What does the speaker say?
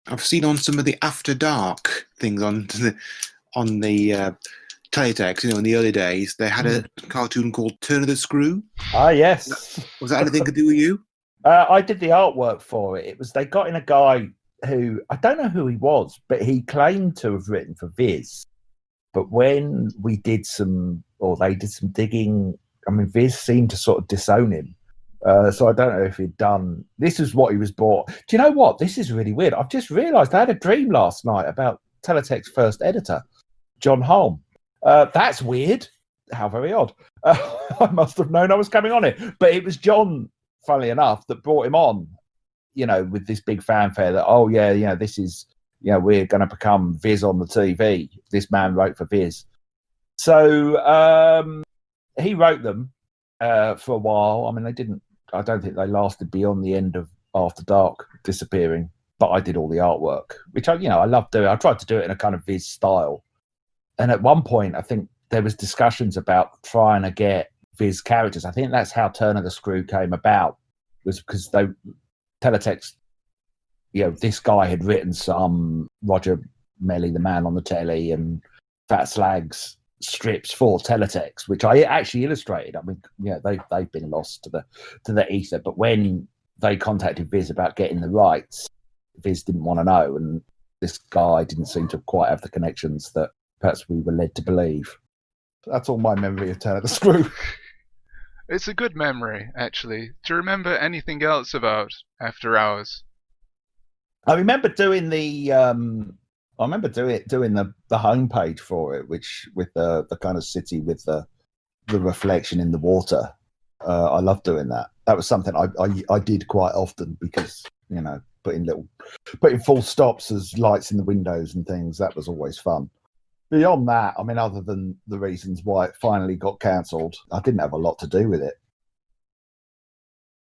I've seen on some of the After Dark things on the Teletext. In the early days, they had a cartoon called Turn of the Screw. Ah, yes. Was that anything to do with you? I did the artwork for it. They got in a guy who, I don't know who he was, but he claimed to have written for Viz. But when they did some digging, I mean, Viz seemed to sort of disown him. So I don't know if he'd done. This is what he was bought. Do you know what? This is really weird. I've just realised I had a dream last night about Teletext's first editor, John Holm. That's weird. How very odd. I must have known I was coming on it. But it was John, funnily enough, that brought him on, with this big fanfare that, this is, we're going to become Viz on the TV. This man wrote for Viz. So he wrote them for a while. I mean, I don't think they lasted beyond the end of After Dark disappearing, but I did all the artwork, which I love doing. I tried to do it in a kind of Viz style. And at one point, I think there was discussions about trying to get Viz characters. I think that's how Turn of the Screw came about, was because Teletext, this guy had written some Roger Melly, the Man on the Telly, and Fat Slag's strips for Teletext, which I actually illustrated. I mean, they've been lost to the ether. But when they contacted Viz about getting the rights, Viz didn't want to know, and this guy didn't seem to quite have the connections that perhaps we were led to believe. That's all my memory of Turn of the Screw. It's a good memory, actually. Do you remember anything else about After Hours? I remember doing the doing the homepage for it, which with the kind of city with the reflection in the water. I love doing that. That was something I did quite often because putting full stops as lights in the windows and things. That was always fun. Beyond that, I mean, other than the reasons why it finally got cancelled, I didn't have a lot to do with it.